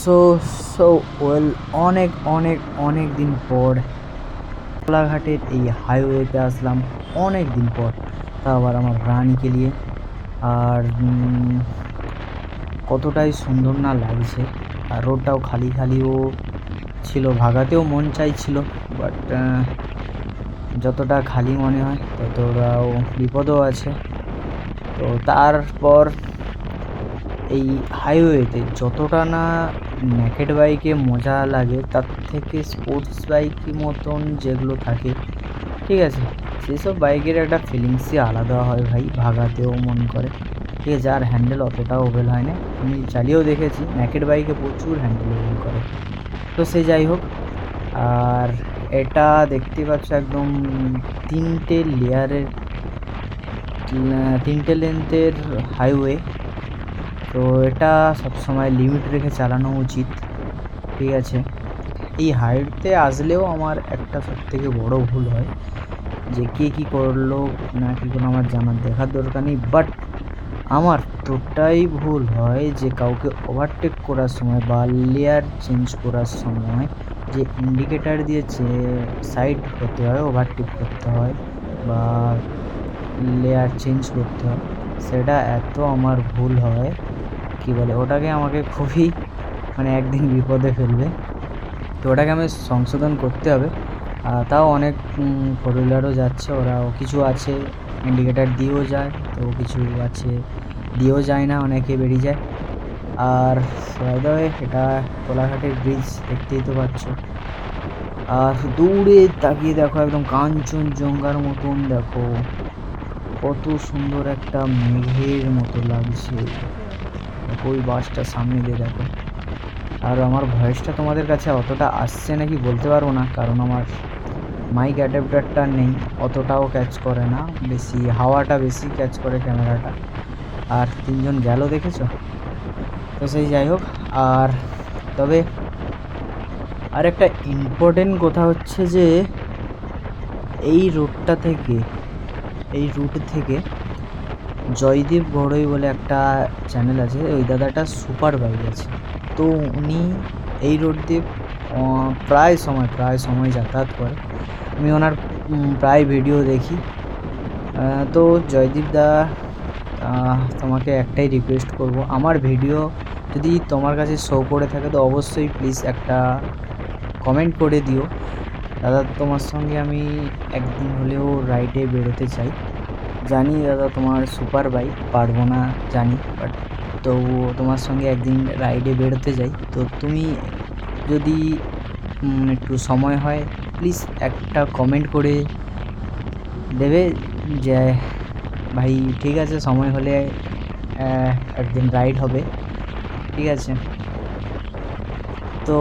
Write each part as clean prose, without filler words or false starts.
So so well, অনেক অনেক অনেক দিন পর কোলাঘাটের এই হাইওয়েতে আসলাম, অনেক দিন পর, তা আবার আমার রানীকে নিয়ে। আর কতটাই সুন্দর না লাগছে, আর রোডটাও খালি খালিও ছিল, ভাগাতেও মন চাইছিল, বাট যতটা খালি মনে হয় ততটাও বিপদও আছে। তো তারপর এই হাইওয়েতে যতটা না নেকেড বাইকে মজা লাগে, তার থেকে স্পোর্টস বাইক মতন যেগুলো থাকে, ঠিক আছে, সেসব বাইকের একটা ফিলিংসই আলাদা হয় ভাই, ভাগাতেও মন করে। ঠিক আছে, আর হ্যান্ডেল অতটাও ওভেল হয় না, আমি চালিয়েও দেখেছি নেকেড বাইকে প্রচুর হ্যান্ডেল ওভেল করে। তো সে যাই হোক, আর এটা দেখতে পাচ্ছ একদম তিনটে লেয়ারের, তিনটে লেন্থের হাইওয়ে। তো এটা সবসময় লিমিট রেখে চালানো উচিত, ঠিক আছে। এই হাইওয়েতে আসলেও আমার একটা সবথেকে বড় ভুল হয়, যে কে কী করলো না কী করলো আমার জানার দেখার দরকার নেই, বাট আমার তোটাই ভুল হয় যে কাউকে ওভারটেক করার সময় বা লেয়ার চেঞ্জ করার সময় যে ইন্ডিকেটার দিয়ে সাইড হতে হয়, ওভারটেক করতে হয় বা লেয়ার চেঞ্জ করতে হয়, সেটা এত আমার ভুল হয়, কি বলে ওটাকে, আমাকে খুবই একদিন বিপদে ফেলবে। তো ওটাকে আমি সংশোধন করতে হবে। তাও অনেক ফোর হুইলারও যাচ্ছে, ওরাও কিছু আছে ইন্ডিকেটার দিয়েও যায়, তো কিছু আছে দিয়েও যায় না, অনেকে বেরিয়ে যায়। আর বাই দ্য ওয়ে, এটা কোলাঘাটের ব্রিজ, দেখতেই তো পাচ্ছ। আর দূরে তাকিয়ে দেখো, একদম কাঞ্চনজঙ্ঘার মতন, দেখো কত সুন্দর একটা মেঘের মতো লাগছে। ওই বাসটা সামনে দিয়ে দেখো। আর আমার ভয়েসটা তোমাদের কাছে অতটা আসছে নাকি বলতে পারবো না, কারণ আমার মাইক অ্যাডাপ্টারটা নেই, অতটাও ক্যাচ করে না, বেশি হাওয়াটা বেশি ক্যাচ করে ক্যামেরাটা। আর তিনজন গেল দেখেছো। তো সেই যাই হোক, আর তবে আর একটা ইম্পর্টেন্ট কথা হচ্ছে যে এই রুট থেকে জয়দীপ বড়ই বলে একটা চ্যানেল আছে, ওই দাদাটা সুপার বাইক আছে। তো উনি এই রোড দিয়ে প্রায় সময় যাতায়াত করে, আমি ওনার প্রায় ভিডিও দেখি। তো জয়দীপ দা, তোমাকে একটাই রিকোয়েস্ট করব, আমার ভিডিও যদি তোমার কাছে শো করে থাকে তো অবশ্যই প্লিজ একটা কমেন্ট করে দিও। দাদা, তোমার সঙ্গে আমি একদিন হলেও রাইডে বেরোতে চাই। জানি দাদা তোমার সুপার বাইক, পারবো না জানি, বাট তবুও তোমার সঙ্গে একদিন রাইডে বেরোতে যাই। তো তুমি যদি একটু সময় হয় প্লিজ একটা কমেন্ট করে দেবে যে ভাই ঠিক আছে, সময় হলে একদিন রাইড হবে, ঠিক আছে। তো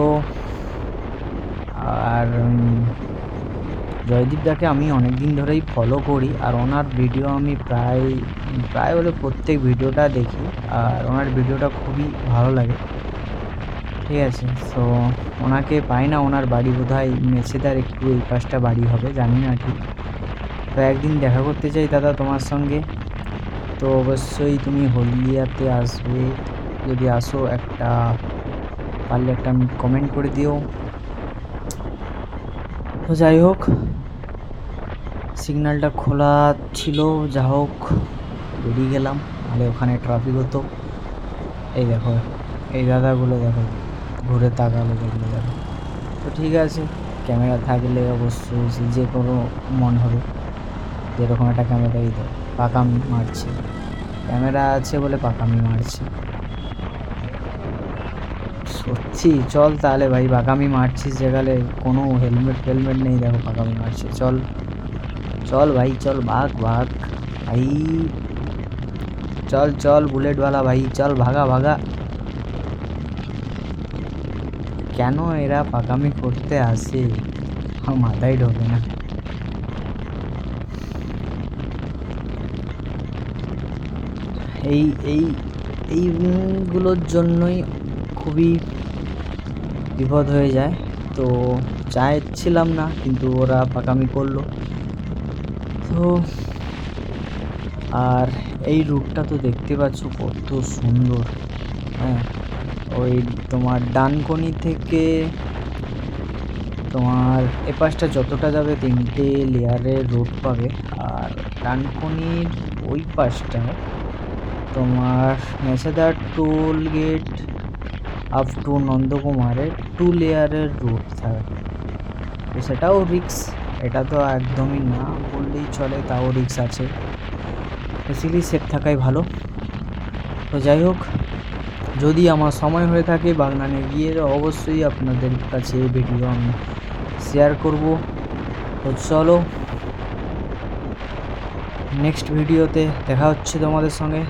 আর জয়দীপ দাকে আমি অনেক দিন ধরেই ফলো করি, আর ওনার ভিডিও আমি প্রায় হলে প্রত্যেক ভিডিওটা দেখি, আর ওনার ভিডিওটা খুবই ভালো লাগে, ঠিক আছে। সো ওনাকে পাই না, ওনার বাড়ি বোধহয় মেছেদার একটু এই পাশটা বাড়ি হবে, জানি না ঠিক। তো একদিন দেখা করতে চাই দাদা তোমার সঙ্গে। তো অবশ্যই তুমি হলদিয়াতে আসবে, যদি আসো একটা পারলে একটা কমেন্ট করে দিও। তো যাই হোক, সিগন্যালটা খোলা ছিল, যা হোক বেরিয়ে গেলাম, নাহলে ওখানে ট্রাফিক হতো। এই দেখো, এই দাদাগুলো দেখো, ঘুরে তাকালো, দেখলো দেখো। তো ঠিক আছে, ক্যামেরা থাকলে অবশ্যই যে কোনো মন হবে যেরকম একটা ক্যামেরা, এই দেখো পাকামি মারছে, ক্যামেরা আছে বলে পাকামি মারছে। সত্যি, চল তাহলে ভাই, পাকামি মারছিস যেখানে, কোনো হেলমেট নেই, দেখো পাকামি মারছে। চল চল ভাই, চল, ভাগ ভাগ ভাই, চল চল বুলেটওয়ালা ভাই, চল ভাগা ভাগা। কেন এরা পাকামি করতে আসে আমার মাথায় ঢোকে না। এই এই এইগুলোর জন্যই খুবই বিপদ হয়ে যায়। তো চাইছিলাম না, কিন্তু ওরা পাকামি করলো। তো আর এই রুটটা তো দেখতে পাচ্ছ কত সুন্দর, হ্যাঁ, ওই তোমার ডানকুনি থেকে তোমার এপাশটা যতটা যাবে 3টে লেয়ারের রোড পাবে, আর ডানকুনির ওই পাশটায় তোমার মেছেদার টোল গেট আপ টু নন্দকুমারের 2 লেয়ারের রোড থাকবে। তো সেটাও রিক্স, এটা তো একদমই না বললেই চলে, তাও রিক্স আছে। বেসিক্যালি সেফ থাকাই ভালো। তো যাই হোক, যদি আমার সময় হয়ে থাকে বাগনানে গিয়ে অবশ্যই আপনাদের কাছে ভিডিও আমি শেয়ার করব। তো চলো নেক্সট ভিডিওতে দেখা হচ্ছে তোমাদের সঙ্গে।